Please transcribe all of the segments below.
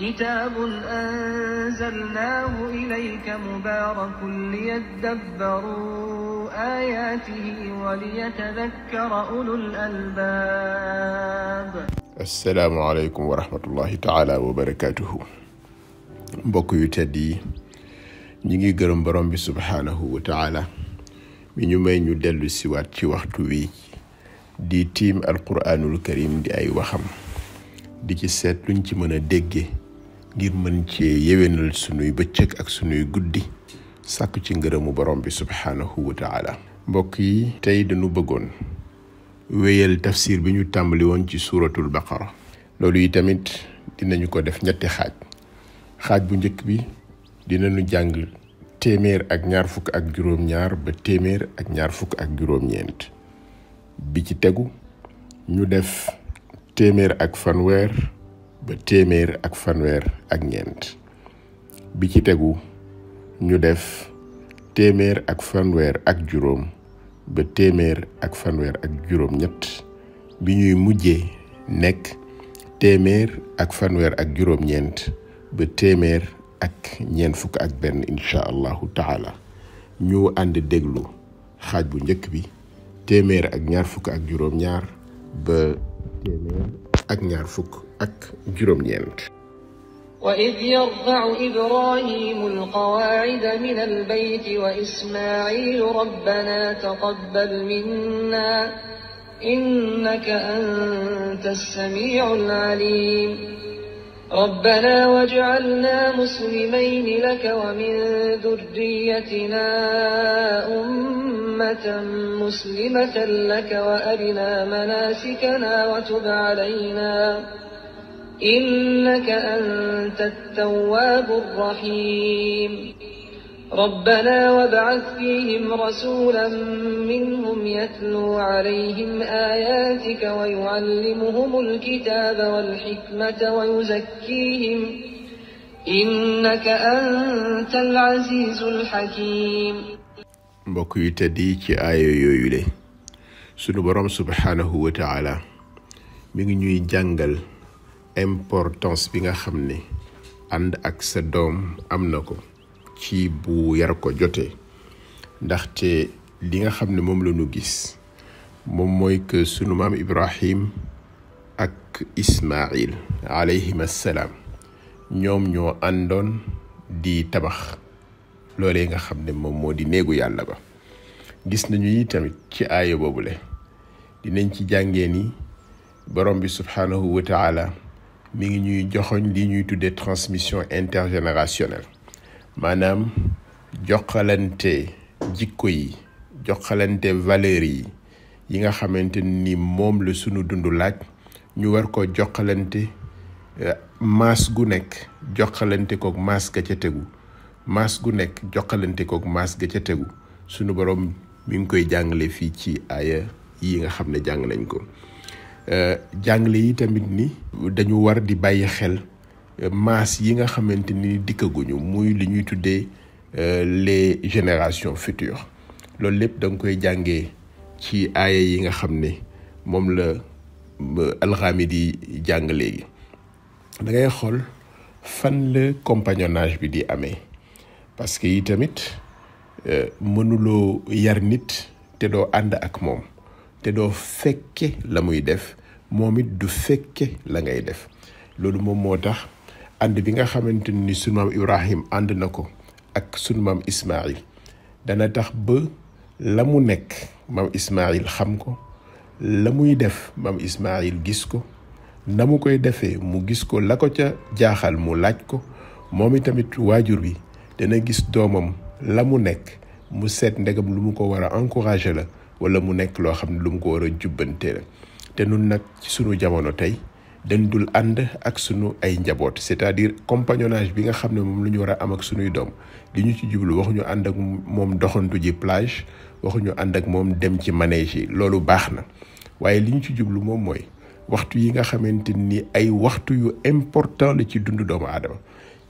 كتاب أنزلناه إليك مبارك ليدبروا آياته وليتذكر أولو الألباب. السلام عليكم ورحمة الله تعالى وبركاته. mbokk yu tedd yi ñi ngi gërëm borom bi subhanahu wa ta'ala mi ñu may ñu dellu siwaat ci waxtu wi di tiim alquranul karim di ay waxam di ci seet luñ ci mën a dégge ngir mën ci yewenal sunuy bëccëg ak sunuy guddi sàkku ci ngërëmu borom bi subhanahu wa ta'ala. mbokk yi tey dañu bëggoon wéyal tafsir bi ñu tàmbali woon ci suratul baqara. loolu yi tamit dinañu ko def ñetti xaaj bu njëkk bi dinañu jàng téeméer ak ñaar fukk ak juróom-ñaar ba téeméer ak ñaar fukk ak juróom-ñeent. bi ci tegu ñu def téeméer ak fanweer ba téeméer ak fanweer ak ñeent. bi ci tegu ñu def téeméer ak fanweer ak juróom ba téeméer ak fanweer ak juróom-ñett. bi ñuy mujjee nekk téeméer ak fanweer ak juróom-ñeent ba téeméer ak ñeent fukk ak benn insha allahu taala. ñu ànd déglu xaaj bu njëkk bi téeméer ak ñaar fukk ak juróom-ñaar ba téeméer ak ñaar fukk ak juróom-ñeent. وإذ يرفع إبراهيم القواعد من البيت وإسماعيل ربنا تقبل منا إنك أنت السميع العليم ربنا واجعلنا مسلمين لك ومن ذريتنا أمة مسلمة لك وأرنا مناسكنا وتب علينا إنك أنت التواب الرحيم ربنا وابعث فيهم رسولا منهم يتلو عليهم آياتك ويعلمهم الكتاب والحكمة ويزكيهم إنك أنت العزيز الحكيم. mbokk yu tedd yi ci aaya yooyu le sunu borom subhanahu wa ta'ala mi ngi ñuy jàngal importance bi nga xam ne ànd ak sa doom am na ko ci bu yar ko jotee. ndaxte li nga xam ne moom la ñu gis moom mooy que sunu maam Ibrahim ak Ismaïl alayhim assalaam ñoom ñoo àndoon di tabax loolee nga xam ne moom moo di néegu yàlla ba. gis nañu yi tamit ci aaya boobule dinañ ci jàngee ni borom bi subhanahu wa ta'ala mi ngi ñuy joxoñ li ñuy tuddee transmission intergénérationnelle, maanaam jokkalante jikko yi jokkalante valeur yi nga xamante ni moom la sunu dund laaj ñu war ko jokkalante maas gu nekk jokkalante kook maas ga ca tegu maas gu nekk jokkalante kook maas ga ca tegu. sunu borom mi ngi koy jàngale fii ci aaya yi nga xam ne jàng nañ ko. jàngale yi tamit ni dañu war di bàyyi xel maas yi nga xamante ni dikkaguñu muy li ñuy tuddee les générations futures. loolu lépp da nga koy jàngee ci aaya yi nga xam ne moom la Al-Ghamidi di jàng léegi. da ngay xool fan la compagnonnage bi di amee parce que yi tamit mënuloo yar nit te doo ànd ak moom te doo fekke la muy def moom it du fekke la ngay def. loolu moom moo tax ànd bi nga xamante ni sunu maam Ibrahim ànd na ko ak sunu maam Ismaïl dana tax ba la mu nekk maam Ismaïl xam ko, la muy def maam Ismaïl gis ko, na mu koy defee mu gis ko, la ko ca jaaxal mu laaj ko. moom itamit waajur bi dana gis doomam la mu nekk mu seet ndegam lu mu ko war a encourager la wala mu nekk loo xam ne lu mu ko war a jubbante la. te nun nag ci sunu jamono tey dañ dul ànd ak sunu ay njaboot, c'est-à-dire compagnonnage bi nga xam ne moom lu ñu war a am ak sunuy doom li ñu ci jublu waxuñu ànd ak moom doxantu ji plage, waxuñu ànd ak moom dem ci manège yi, loolu baax na. waaye li ñu ci jublu moom mooy waxtu yi nga xamante ni ay waxtu yu important la ci dundu doomu aadama,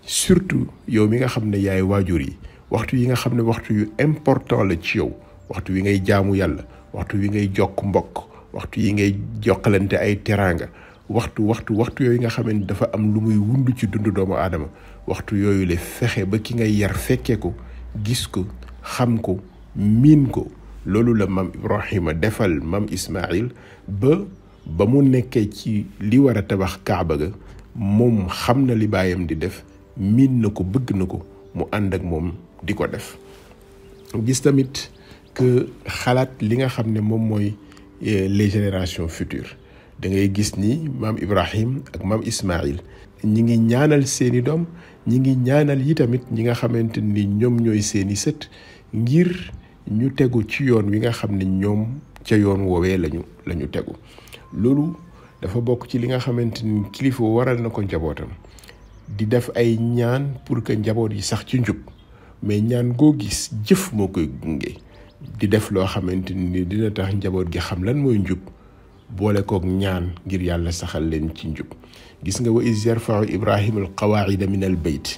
surtout yow mi nga xam ne yaay waajur yi, waxtu yi nga xam ne waxtu yu important la ci yow, waxtu wi ngay jaamu yàlla, waxtu wi ngay jokk mbokk, waxtu yi ngay jokkalante ay teraanga, waxtu yooyu nga xam ne dafa am lu muy wund ci dundu doomu aadama waxtu yooyu la fexe ba ki ngay yar fekkee ko gis ko xam ko miin ko. loolu la maam Ibrahima defal maam Ismaïl ba mu nekkee ci li war a tabax Kaaba ga moom xam na li baayam di def miin na ko bëgg na ko mu ànd ak moom di ko def. gis tamit que xalaat li nga xam ne moom mooy les générations futures da ngay gis ni maam Ibrahim ak maam Ismaïl ñi ngi ñaanal seeni doom ñi ngi ñaanal yi tamit ñi nga xamante ni ñoom ñooy seeni sët ngir ñu tegu ci yoon wi nga xam ne ñoom ca yoon woowee lañu tegu. loolu dafa bokk ci li nga xamante ni kilifa waral na ko njabootam di def ay ñaan pour que njaboot yi sax ci njub mais ñaan goo gis jëf moo koy gunge di def loo xamante ni dina tax njaboot gi xam lan mooy njub boole kook ñaan ngir yàlla saxal leen ci njub. gis nga wa iz yarfa'u Ibrahima al qawaa'ida min al bayt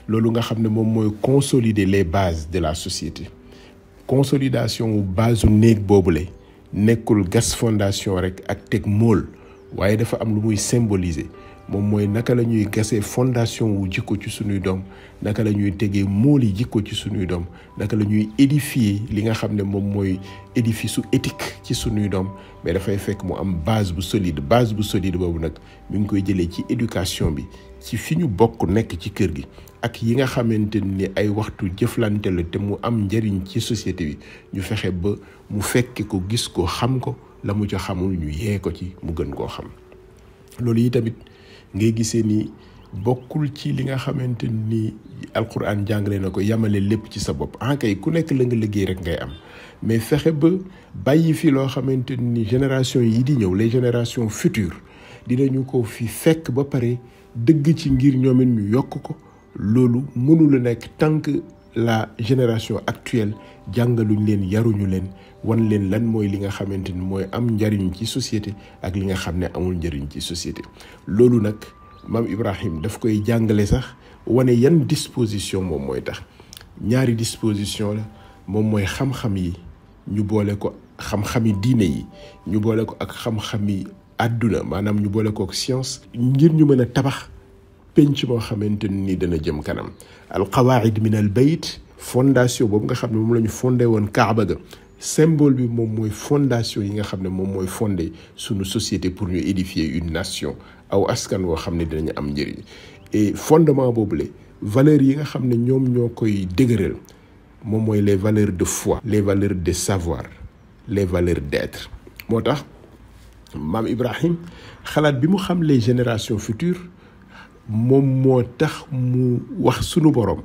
loolu nga xam ne moom mooy consolider les bases de la société. consolidation wu base néeg boobule nekkul gas fondation rek ak teg mool waaye dafa am lu muy symboliser moom mooy naka la ñuy gasee fondation wu jikko ci sunuy doom naka la ñuy tegee mool yi jikko ci sunuy doom naka la ñuy édifier li nga xam ne moom mooy édifice su éthique ci sunuy doom mais dafay fekk mu am base bu solide boobu nag mi ngi koy jëlee ci éducation bi ci fi ñu bokk nekk ci kër gi ak yi nga xamante ni ay waxtu jëflante la te mu am njëriñ ci société bi ñu fexe ba mu fekke ko gis ko xam ko la mu ca xamul ñu yee ko ci mu gën koo xam. loolu yi tamit ngay gisee ni bokkul ci li nga xamante ni alquran jàngale na ko yamale lépp ci sa bopp kay ku nekk la nga liggéey rek ngay am mais fexe ba bàyyi fi loo xamante ni génération yi di ñëw les générations futures dinañu ko fi fekk ba pare dëgg ci ngir ñoom it ñu yokk ko. loolu mënula nekk tant que la génération actuelle jàngaluñ leen yaruñu leen wan leen lan mooy li nga xamante ni mooy am njariñ ci société ak li nga xam ne amul njariñ ci société. loolu nag maam Ibrahim daf koy jàngale sax wane yan disposition moom mooy tax ñaari disposition la moom mooy xam-xam yi ñu boole ko xam-xami diine yi ñu boole ko ak xam-xami àdduna maanaam ñu boole ko ak science ngir ñu mën a tabax penc moo xamante ni dana jëm kanam. al qawaid min al bayt fondation boobu nga xam ne moom la ñu fondé woon Kaaba ga symbole bi moom mooy fondation yi nga xam ne moom mooy fondé sunu société pour ñu édifier une nation aw askan woo xam ne dinañu am njëriñ. et fondement boobule valeurs yi nga xam ne ñoom ñoo koy dëgëral moom mooy les valeurs de foi, les valeurs de savoir, les valeurs d'être. moo tax maam Ibrahim xalaat bi mu xam les générations futures moom moo tax mu wax sunu borom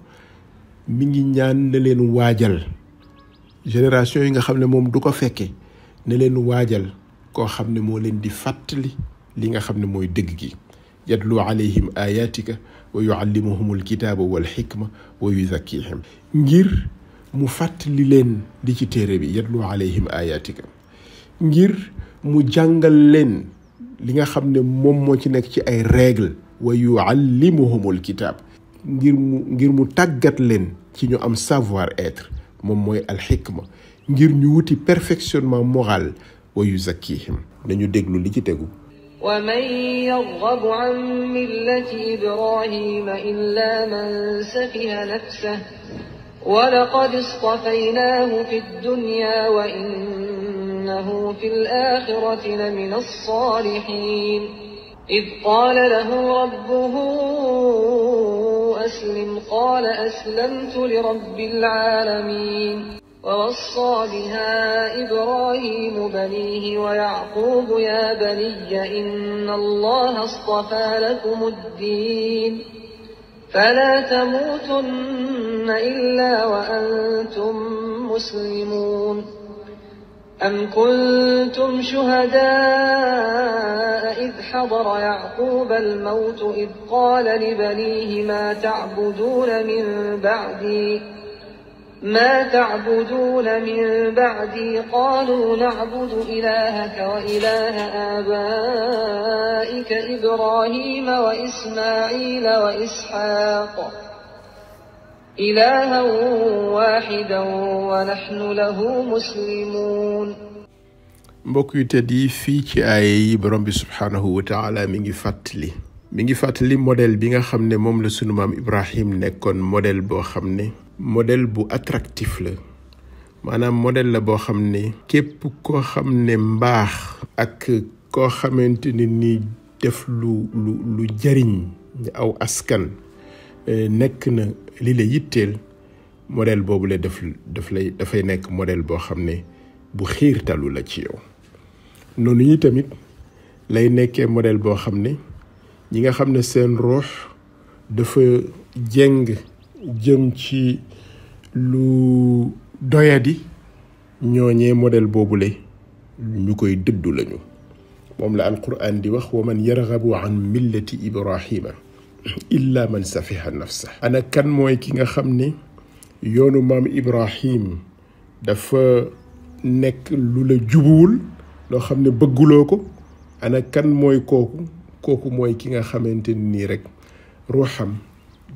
mi ngi ñaan ne leen waajal génération yi nga xam ne moom du ko fekke ne leen waajal koo xam ne moo leen di fàttali li nga xam ne mooy dëgg gi yatlu alayhim ayatika wa yuallimuhum alkitaba wal hikma wa yuzakkihim ngir mu fàttali leen di ci téere bi yatlu alayhim ayatika ngir mu jàngal leen li nga xam ne moom moo ci nekk ci ay règle wa yuallimuhumul kitab ngir mu tàggat leen ci ñu am savoir être moom mooy alxikma ngir ñu wuti perfectionnement moral wa yuzakkihim nañu déglu li ci tegu ومن يرغب عن ملة إبراهيم إلا من سفه نفسه ولقد اصطفيناه في الدنيا وإنه في الآخرة لمن الصالحين إذ قال له ربه أسلم قال أسلمت لرب العالمين ووصى بها إبراهيم بنيه ويعقوب يا بني إن الله اصطفى لكم الدين فلا تموتن إلا وأنتم مسلمون أم كنتم شهداء إذ حضر يعقوب الموت إذ قال لبنيه ما تعبدون من بعدي قالوا نعبد إلهك وإله آبائك إبراهيم وإسماعيل وإسحاق إلها واحدا ونحن له مسلمون mbokk yu tedd yi fii ci ay yi borom bi subhaanahu wa taala mi ngi fàttali modèle bi nga xam ne moom la sunu maam Ibrahim nekkoon modèle boo xam ne modèle bu attractif la maanaam modèle la boo xam ne képp koo xam ne mbaax ak koo xamante ne ni def lu jariñ aw askan nekk na li la yitteel modèle boobu la dafay nekk modèle boo xam ne bu xiirtalu la ci yow noonu yi tamit lay nekkee modèle boo xam ne ñi nga xam ne seen ruux dafa jeng jëm ci lu doyadi ñooñee modèle boobule ñu koy dëddu lañu moom la alquran di wax wa man yarghabu an millati ibrahima illa man safiha nafsa ana kan mooy ki nga xam ne yoonu maam Ibrahim dafa nekk lu la jubuwul loo xam ne bëgguloo ko ana kan mooy kooku mooy ki nga xamante nii rek ruuxam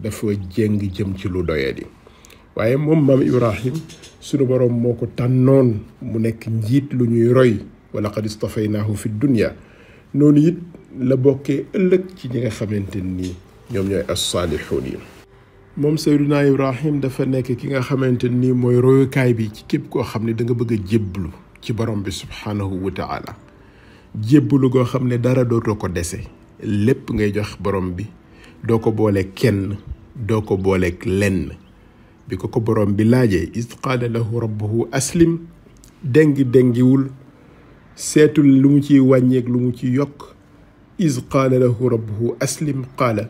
dafa jéng jëm ci lu doyadi waaye moom maam Ibrahim sunu boroom moo ko tànnoon mu nekk njiit lu ñuy roy wa laqad istafaynaahu fi dunya noonu it la bokkee ëllëg ci ñi nga xamante nii ñoom ñooy as-saalihuun yi moom Seydina Ibrahim dafa nekk ki nga xamante nii mooy royukaay bi ci képp koo xam ne da nga bëgg a jébbalu ci borom bi subhaanahu wa taala jébbalu goo xam ne dara dootoo ko dese lépp ngay jox borom bi doo ko boole kenn doo ko boole lenn bi ko borom bi laajee iz qaala lahu rabbuhu aslim dengiwul seetul lu mu ciy wàññeek lu mu ci yokk iz qaala lahu rabbuhu aslim qaala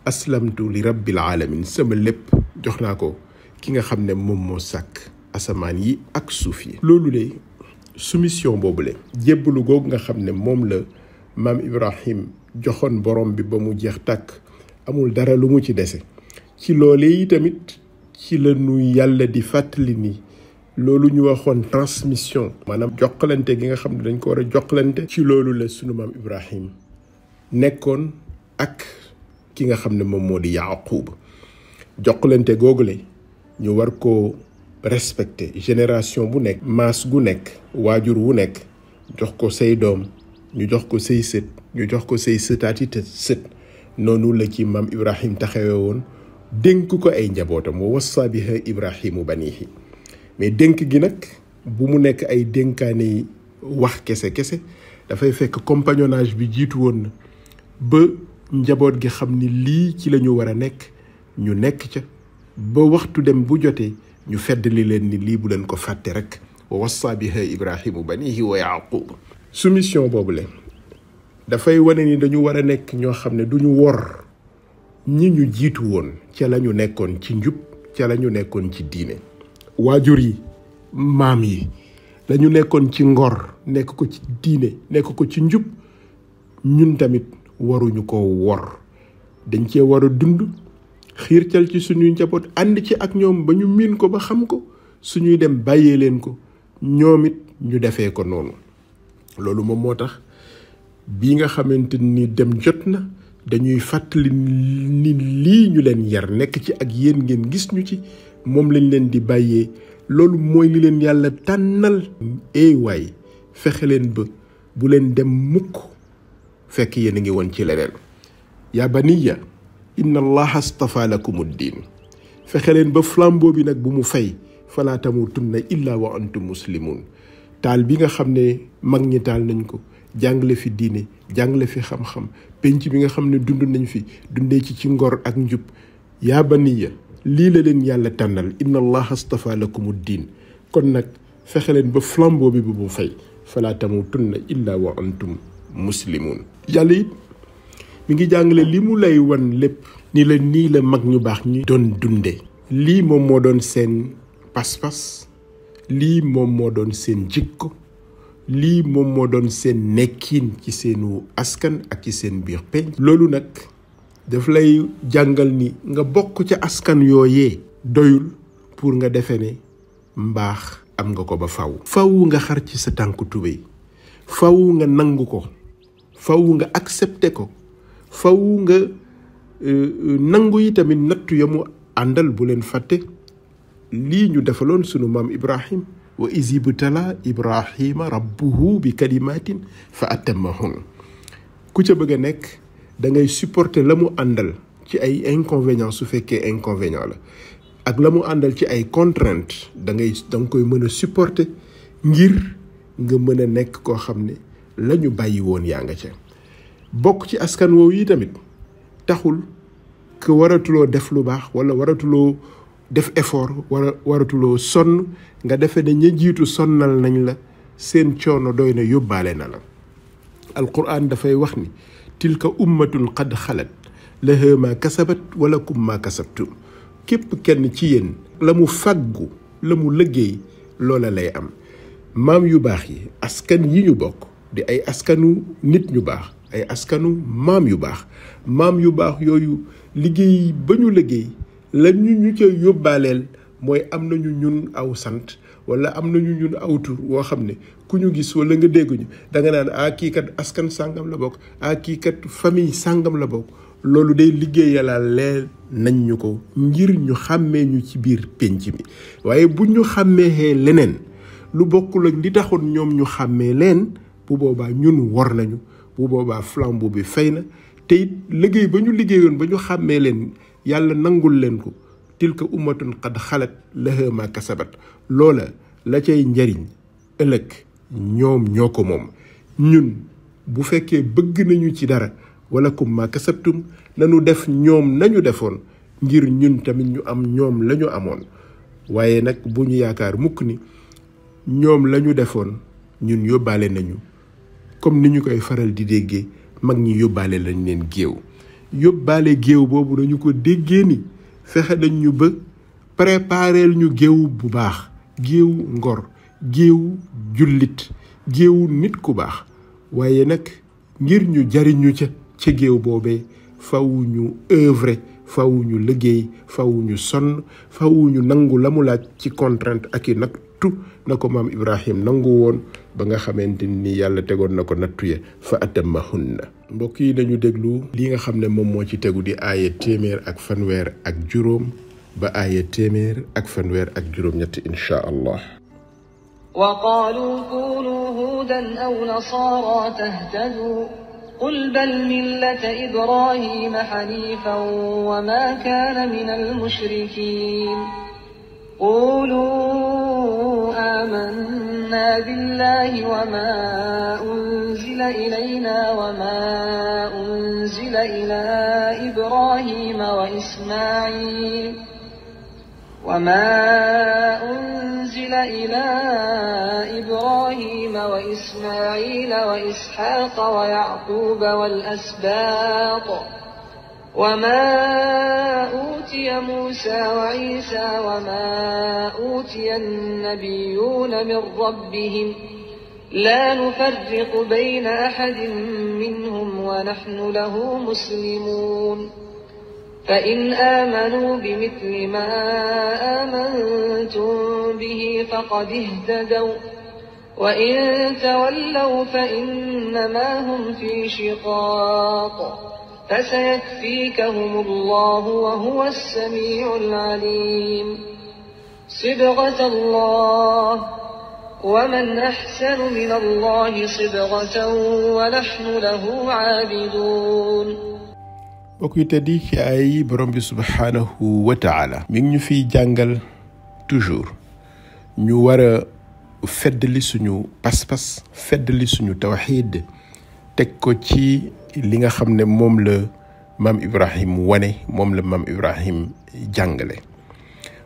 aslamtu li rabbil alamin sama lépp jox naa ko ki nga xam ne moom moo sàkk asamaan yi ak suuf yi loolu de soumission boobu le jébbalu googu nga xam ne moom la maam Ibrahim joxoon borom bi ba mu jeex tàkk amul dara lu mu ci dese ci loolee yi tamit ci la nu yàlla di fàttali ni loolu ñu waxoon transmission maanaam jokkalante gi nga xam ne dañ ko war a jokkalante ci loolu la sunu maam Ibrahim nekkoon ak ki nga xam ne moom moo di Yaaqub jokkalante googule ñu war ko respecté génération bu nekk maas gu nekk waajur wu nekk jox ko say doom ñu jox ko say sët ñu jox ko say sëtaati te sët noonu la ci maam Ibrahim taxawee woon dénk ko ay njabootam wa wassa biha Ibrahimu banihi mais dénk gi nag bu mu nekk ay dénkaane yi wax kese dafay fekk compagnonnage bi jiitu woon na ba njaboot gi xam ni lii ci la ñu war a nekk ñu nekk ca ba waxtu dem bu jotee ñu feddali leen ni lii bu leen ko fàtte rek wa wassa biha Ibrahimu banihi wa Yaqub soumission boobu leen dafay wane ni dañu war a nekk ñoo xam ne duñu wor ñi ñu jiitu woon ca la ñu nekkoon ci njub ca la ñu nekkoon ci diine waajur yi maam yi lañu nekkoon ci ngor nekk ko ci diine nekk ko ci njub ñun tamit waruñu ko wor dañ cee war a dund xiirtal ci suñuy njaboot ànd ci ak ñoom ba ñu miin ko ba xam ko suñuy dem bàyyee leen ko ñoom it ñu defee ko noonu loolu moom moo tax bii nga xamante ni dem jot na dañuy fàttali ni lii ñu leen yar nekk ci ak yéen ngeen gis ñu ci moom lañ leen di bàyyee loolu mooy li leen yàlla tànnal waay fexe leen ba bu leen dem mukk fekk yéen a ngi woon ci leneen yaa baniya inna allaha astafa lakum ad-din fexe leen ba flambeau bi nag bu mu fay falaa tamutunna illa wa antum muslimun taal bi nga xam ne mag ñi taal nañ ko jàngale fi diine jàngale fi xam-xam penc bi nga xam ne dund nañ fi dundee ci ngor ak njub yaa baniya lii la leen yàlla tànnal inna allaha astafa lakum ad-din kon nag fexe leen ba flambeau bi bu mu fay falaa tamutunna illa wa antum muslimun yàlla it mi ngi jàngale li mu lay wan lépp ni la nii la mag ñu baax ñi doon dunde lii moom moo doon seen pas-pas lii moom moo doon seen jikko lii moom moo doon seen nekkin ci seenu askan ak ci seen biir penc loolu nag daf lay jàngal ni nga bokk ca askan yooyee doyul pour nga defe ne mbaax am nga ko ba faw nga xar ci sa tànku tubéy faw nga nangu ko faw nga accepté ko faw nga nangu yi tamit nattu ya mu àndal bu leen fàtte lii ñu defaloon sunu maam Ibrahim wa iz ibtala Ibrahima rabbuhu bi kalimatin fa atammahun. ku ca bëgg a nekk da ngay supporter la mu àndal ci ay inconvénients su fekkee inconvénient la, ak la mu àndal ci ay contraintes da nga koy mën a supporter ngir nga mën a nekk koo xam ne la ñu bàyyi woon yaa nga ca. bokk ci askan woowu yi tamit taxul que waratuloo def lu baax wala waratuloo def effort wala waratuloo sonn nga defe ne ña jiitu sonnal nañ la, seen coono doy na yóbbaale na la. alquran dafay wax ni tilka ummatun qad xalat laha ma kasabat wala kum ma kasabtum. képp kenn ci yéen la mu fàggu la mu liggéey loola lay am. maam yu baax yi askan yi ñu bokk di ay askanu nit ñu baax, ay askanu maam yu baax yooyu liggéey ba ñu liggéey la ñu ca yóbbaaleel mooy am nañu ñun aw sant wala am nañu ñun aw tur woo xam ne ku ñu gis wala nga dégguñu da nga naan kii kat askan sàngam la bokk, kii kat famille sàngam la bokk. loolu day liggéeyalal leen nañ ñu ko ngir ñu xàmmee ñu ci biir pénc mi. waaye bu ñu xàmmee leneen lu bokkul ak li taxoon ñoom ñu xàmmee leen, bu boobaa ñun war nañu, bu boobaa flambeau bi fay na. te it liggéey ba ñu liggéeyoon ba ñu xàmmee leen yàlla nangul leen ko, tilka ummatun qad xalat laha ma kasabat. loola la cay njariñ ëllëg ñoom ñoo ko moom. ñun bu fekkee bëgg nañu ci dara wala kum ma kasabtum, nanu def ñoom nañu defoon ngir ñun tamit ñu am ñoom la ñu amoon. waaye nag bu ñu yaakaar mukk ni ñoom la ñu defoon ñun yóbbaale nañu, comme ni ñu koy faral di déggee mag ñi yóbbaale lañ leen géew. yóbbaale géew boobu dañu ko déggee ni fexe dañ ñu ba prépareel ñu géew bu baax, géew ngor, géew jullit, géew nit ku baax. waaye nag ngir ñu jariñu ca géew boobee faw ñu œuvrer, faw ñu liggéey, faw ñu sonn, faw ñu nangu la mu laaj ci contrainte ak i nattu na ko maam Ibrahim nangu woon ba nga xamante ni yàlla tegoon na ko nattu ya fa atammahunna. mbokk yi dañu déglu li nga xam ne moom moo ci tegu di aaya 1fanweer ba aaya 1fanweer insha allah. وقالوا كونوا هودا أو نصارى تهتدوا قل بل ملة إبراهيم حنيفا وما كان من المشركين قولوا آمنا بالله وما أنزل إلينا وما أنزل إلى إبراهيم وإسماعيل وإسحاق ويعقوب والأسباط وما أوتي موسى وعيسى وما أوتي النبيون من ربهم لا نفرق بين أحد منهم ونحن له مسلمون فإن آمنوا بمثل ما آمنتم به فقد اهتدوا وإن تولوا فإنما هم في شقاق فسيكفيكهم الله وهو السميع العليم صبغة الله ومن أحسن من الله صبغة ونحن له عابدون. mbokk yi teddi ci ay borom bi subhanahu wa taala mi ngi ñu fiy jàngal toujours ñu war a feddali suñu pas-pas, feddali suñu tawxiid, teg ko ci li nga xam ne moom la maam Ibrahim wane, moom la maam Ibrahim jàngale.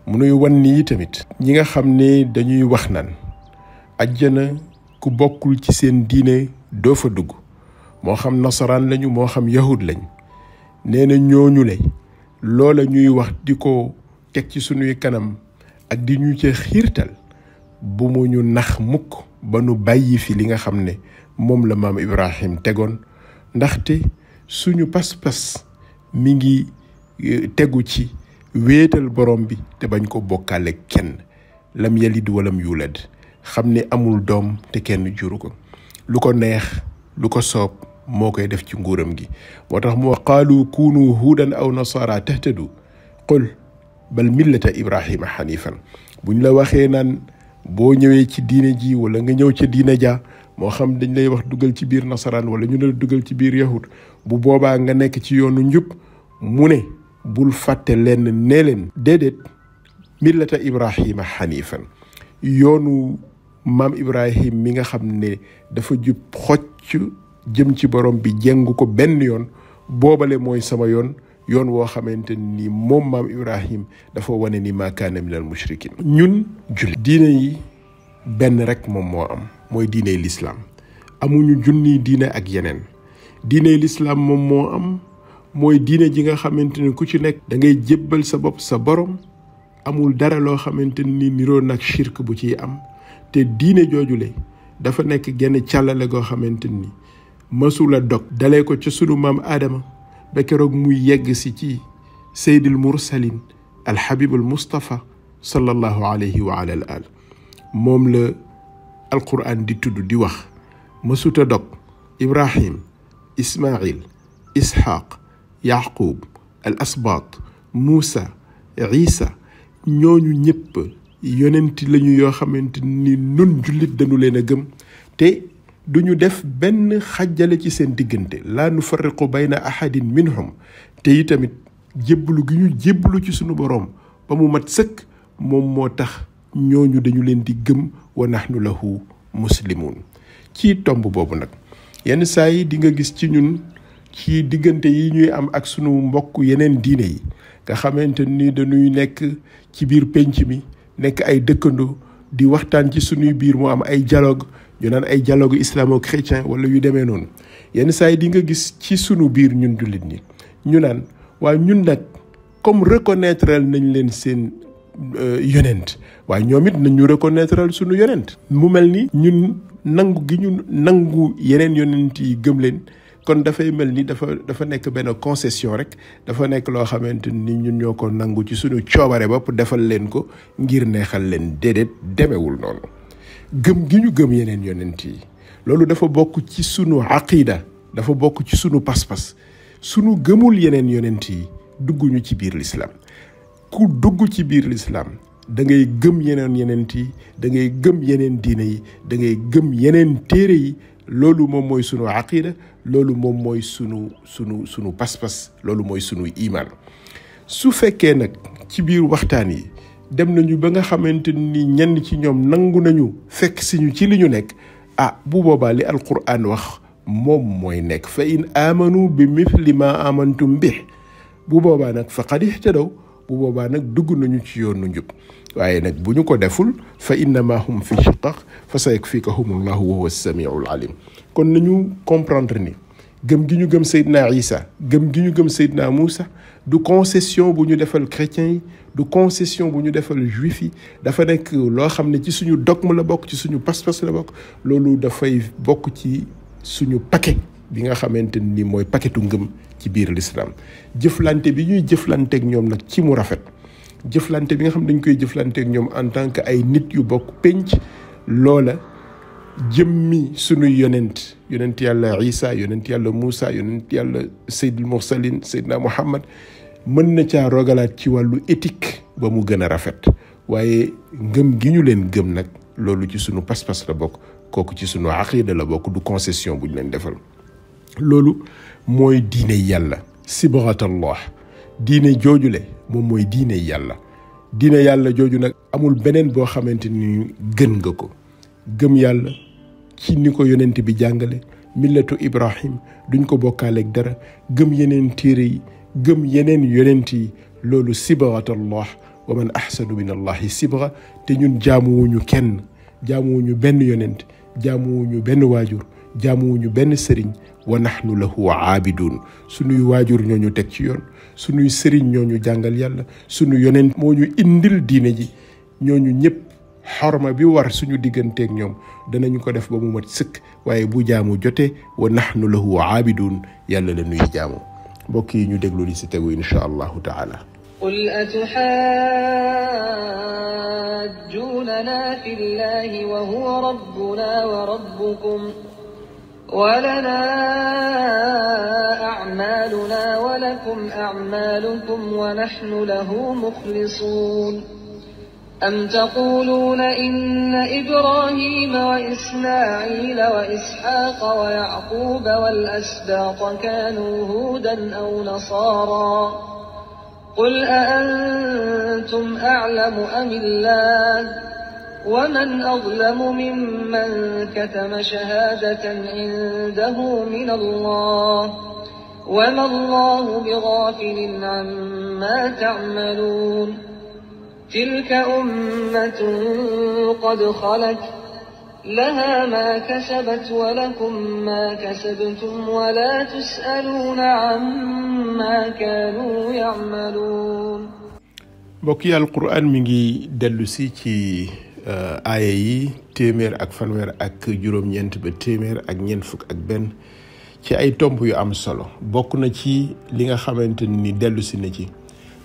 mu nuy wan ni tamit ñi nga xam ne dañuy wax naan ajjana ku bokkul ci seen diine doo fa dugg, moo xam nasaraan lañu moo xam yahud lañ. nee na ñooñu lay loola ñuy wax di ko teg ci suñuy kanam ak di ñu ca xiirtal bu mu ñu nax mukk ba nu bàyyi fi li nga xam ne moom la maam Ibrahim tegoon. ndaxte suñu pas-pas mi ngi tegu ci wéetal borom bi te bañ ko bokkaale kenn. lam yalid walam yulad, xam ne amul doom te kenn juru ko, lu ko neex lu ko soob moo koy def ci nguuram gi. moo tax mu wax qaalu kunu huudan aw nasara tahtadu qul bal millata ibrahima hanifan. buñ la waxee naan boo ñëwee ci diine ji wala nga ñëw ca diine ja moo xam dañ lay wax dugal ci biir nasaraan wala ñu la dugal ci biir yahud bu boobaa nga nekk ci yoonu njub mu ne bul fàtte leen nee leen déedéet millata ibrahima xanifan yoonu maam ibrahim mi nga xam ne dafa jub xocc jëm ci borom bi jengu ko benn yoon boobale mooy sama yoon woo xamante ni moom maam ibrahim dafa wane ni maa kaana minal mushrikin ñun julli diine yi benn rek moom moo am mooy diine lislaam amuñu junniy diine ak yeneen diine lislaam moom moo am mooy diine ji nga xamante ni ku ci nekk da ngay jébbal sa bopp sa borom amul dara loo xamante ni niroo nag shirk bu ciy am te diine joojule dafa nekk genn càllale goo xamante ni mësula dog dalee ko ca sunu maam aadama ba keroog muy yegg si ci seydil mursalin alxabibul mustafa sallallahu alayhi wa ala al al moom la alquran di tudd di wax mësuta dog ibrahim ismail ishaq yaqub al asbaat muusa isa ñooñu ñëpp yonenti lañu yoo xamante ni nun jullit dañu leen a gëm te duñu def benn xajjale ci seen diggante laa nufarriqu bayna ahadin minhum te itamit jébbalu gi ñu jébbalu ci sunu boroom ba mu mat sëkk moom moo tax ñooñu dañu leen di gëm wa nahnu lahu muslimun ci tomb boobu nag yenn saa yi di nga gis ci ñun ci diggante yi ñuy am ak sunu mbokk yeneen diine yi nga xamante ni dañuy nekk ci biir penc mi nekk ay dëkkandoo di waxtaan ci sunuy biir mu am ay dialogue ñu naan ay dialogue islamo-chrétien wala yu demee noonu yenn saa yi di nga gis ci sunu biir ñun jullit ñi ñu naan waaye ñun nag comme reconnaître nañ leen seen yonent waaye ñoom it nañ ñu reconnaître sunu yonent mu mel ni ñun nangu gi ñu nangu yeneen yonent yi gëm leen kon dafay mel ni dafa nekk benn concession rek dafa nekk loo xamante ni ñun ñoo ko nangu ci suñu coobare bopp defal leen ko ngir neexal leen déedéet demewul noonu gëm gi ñu gëm yeneen yonent yi loolu dafa bokk ci sunu aqida dafa bokk ci sunu pas-pas sunu gëmul yeneen yonent yi dugguñu ci biir lislaam ku dugg ci biir lislaam da ngay gëm yeneen yonent yi da ngay gëm yeneen diine yi da ngay gëm yeneen téere yi loolu moom mooy sunu aqida loolu moom mooy sunu pas-pas loolu mooy sunu iman su fekkee nag ci biir waxtaan yi dem nañu ba nga xamante ni ñenn ci ñoom nangu nañu fekk si ñu ci li ñu nekk bu boobaa li alquran wax moom mooy nekk fa in amanu bi mithli ma amantum bi bu boobaa nag faqad ihtadaw bu boobaa nag dugg nañu ci yoonu njub waaye nag bu ñu ko deful fa innama hum fi shiqaq fa sayakfikahumullahu wa huwa as-sami'ul alim kon nañu comprendre ni gëm gi ñu gëm Seydina Isa gëm gi ñu gëm Seydina Moussa du concession bu ñu defal chrétiens yi du concession bu ñu defal juif yi dafa nekk loo xam ne ci suñu dogme la bokk ci suñu pas-pas la bokk loolu dafay bokk ci suñu paquet bi nga xamante ni mooy paquetu ngëm ci biir l'islam jëflante bi ñuy jëflanteeg ñoom nag ci mu rafet jëflante bi nga xam dañ koy jëflanteeg ñoom en tant que ay nit yu bokk penc loola jëmmi sunuy yonent yàlla Isa yonent yàlla Moussa yonent yàlla Seydil Mursalin Seydina Muhammad mën na caa rogalaat ci wàllu éthique ba mu gën a rafet waaye ngëm gi ñu leen gëm nag loolu ci sunu pas-pas la bokk kooku ci sunu aqida la bokk du concession bu ñu leen defal loolu mooy diine yàlla sibghatallah diine joojule moom mooy diine yàlla jooju nag amul beneen boo xamante ni gën nga ko gëm yàlla ci ni ko yonent bi jàngale millatu Ibrahim duñ ko bokkaaleeg dara gëm yeneen téere yi gëm yeneen yonent yi loolu sibghatallah wa man ahsanu min allahi sibgha te ñun jaamuwuñu kenn jaamuwuñu benn yonent jaamuwuñu benn waajur jaamuwuñu benn sëriñ wa nahnu lahu aabidun sunuy waajur ñoo ñu teg ci yoon sunuy sëriñ ñoo ñu jàngal yàlla sunu yonent moo ñu indil diine ji ñooñu ñëpp xorma bi war suñu digganteeg ñoom danañu ko def ba mu mat sëkk waaye bu jaamu jotee wa nahnu lahu aabidun yàlla la nuy jaamu mbokk yi ñu déglu li si tegu insha allahu taala قل أتحاجوننا في الله وهو ربنا وربكم ولنا أعمالنا ولكم أعمالكم ونحن له مخلصون أم تقولون إن إبراهيم وإسماعيل وإسحاق ويعقوب والأسباط كانوا هودا أو نصارى قل أأنتم أعلم أم الله ومن أظلم ممن كتم شهادة عنده من الله وما الله بغافل عما تعملون تلك أمة قد خلت لها ما كسبت ولكم ما كسبتم ولا تسألون عما كانوا يعملون. بقي القرآن ميغي دلوسي ci aaya yi téeméer ak fanweer ak juróom-ñeent ba téeméer ak ñeent fukk ak benn ci ay tomb yu am solo bokk na ci li nga xamante ni dellusi na ci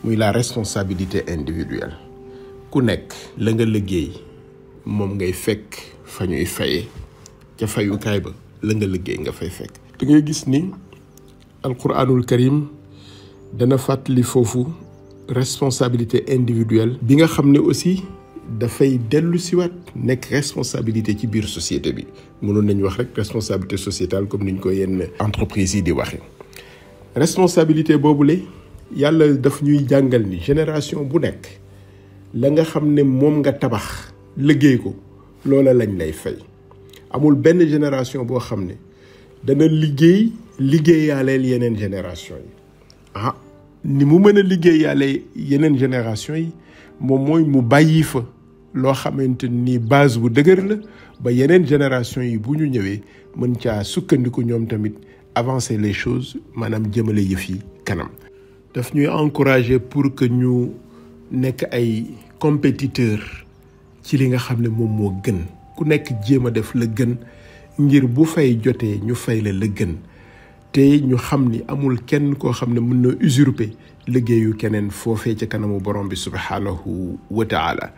muy la responsabilité individuelle. ku nekk la nga liggéey moom ngay fekk fa ñuy fayee ca fayukaay ba la nga liggéey nga fay fekk. da ngay gis ni alquranul karim dana fàttali foofu responsabilité individuelle bi nga xam ne aussi dafay dellu siwaat nekk responsabilité ci biir société bi mënoon nañ wax rek responsabilité sociétale comme niñ ko yenn entreprise yi di waxe responsabilité boobule yàlla daf ñuy jàngal ni génération bu nekk la nga xam ne moom nga tabax liggéey ko loola lañ lay fay. amul benn génération boo xam ne dana liggéeyaaleel yeneen génération yi ni mu mën a liggéeyaale yeneen génération yi moom mooy mu bàyyi fa loo xamante ni base bu dëgër la ba yeneen génération yi bu ñu ñëwee mën caa sukkandiku ñoom tamit avancer les choses maanaam jëmale yëf yi kanam. daf ñuy encourager pour que ñu nekk ay compétiteur ci li nga xam ne moom moo gën ku nekk jéem a def la gën ngir bu fay jotee ñu fay la gën te ñu xam ni amul kenn koo xam ne mën na usurper liggéeyu keneen foofee ca kanamu borom bi subhanahu wa taala.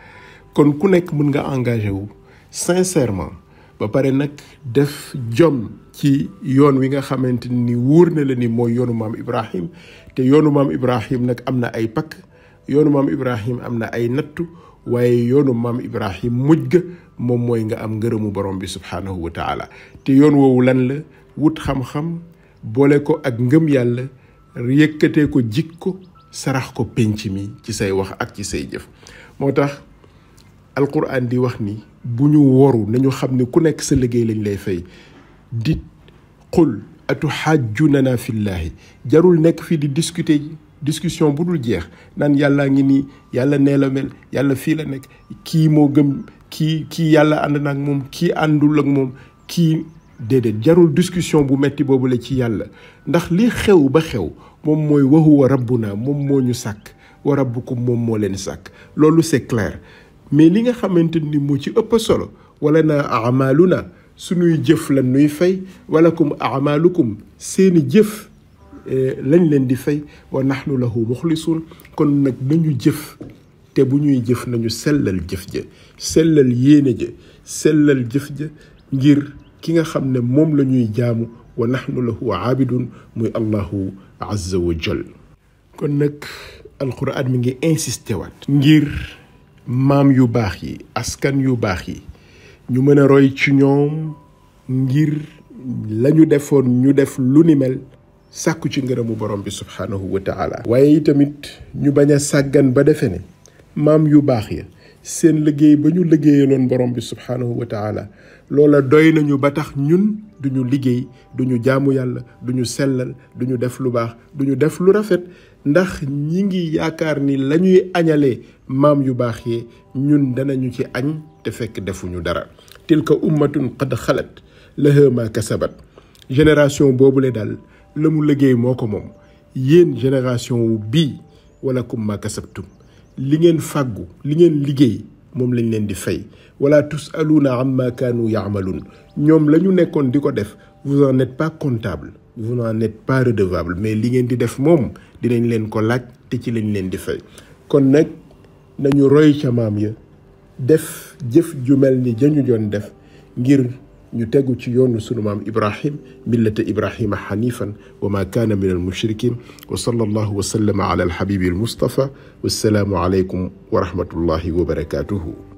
kon ku nekk mën nga engagé wu sincèrement ba pare nag def jom ci yoon wi nga xamante ni wóor na la ni mooy yoonu maam Ibrahim te yoonu maam Ibrahim nag am na ay pakk yoonu maam Ibrahim am na ay nattu waaye yoonu maam Ibrahim mujj ga moom mooy nga am ngërëmu borom bi subhanahu wa taala. te yoon woowu lan la wut xam-xam boole ko ak ngëm yàlla yëkkatee ko jikko sarax ko penc mi ci say wax ak ci say jëf. moo tax alquran di wax ni bu ñu woru nañu xam ne ku nekk sa liggéey lañ lay fay. dit qul atuhajjunana fillahi jarul nekk fii di discussion bu dul jeex naan yàllaa ngi nii yàlla nee la mel yàlla fii la nekk kii moo gëm kii yàlla ànd na ak moom kii àndul ak moom kii déedéet jarul discussion bu metti boobu la ci yàlla ndax li xew ba xew moom mooy wa huwa rabbuna moom moo ñu sàkk wa rabbukum moom moo leen sàkk loolu c'est clair. mais li nga xamante ni moo ci ëpp solo wala na amaluna suñuy jëf la nuy fay walakum amalukum seeni jëf lañ leen di fay wa nahnu lahu muxlisuun. kon nag nañu jëf te bu ñuy jëf nañu sellal jëf ja sellal yéene ja sellal jëf ja ngir ki nga xam ne moom la ñuy jaamu wa nahnu lahu aabidun muy allahu azza wa jal. kon nag alquran mi ngi insisté waat ngir maam yu baax yi askan yu baax yi ñu mën a roy ci ñoom ngir lañu defoon ñu def lu ni mel sàkku ci ngërëmu borom bi subhanahu wa taala. waaye tamit ñu bañ a sàggan ba defe ne maam yu baax ya seen liggéey ba ñu liggéeyaloon borom bi subhanahu wa taala loola doy nañu ba tax ñun duñu liggéey duñu jaamu yàlla duñu sellal duñu def lu baax duñu def lu rafet ndax ñi ngi yaakaar ni lañuy añalee maam yu baax yee ñun danañu ci añ te fekk defuñu dara. tilka ummatun qad xalat laha ma kasabat. génération boobule daal la mu liggéey moo ko moom. yéen génération bii walakum ma kasabtum li ngeen fàggu li ngeen liggéey moom lañ leen di fay. wala tusaluuna amma kaanu yaamaluun ñoom la ñu nekkoon di ko def vous en êtes pas comptable vous n'en êtes pas redevable mais li ngeen di def moom dinañ leen ko laaj te ci lañ leen di fay. kon nag nañu roy ca maam ya def jëf ju mel ni jañu doon def ngir ñu tegu ci yoonu sunu maam Ibrahim millata Ibrahima xanifan wa ma kaana min al mushrikin wa sallallahu wa sallama ala al habibi al mustafa wassalaamu alaykum wa rahmatullahi wa barakatuhu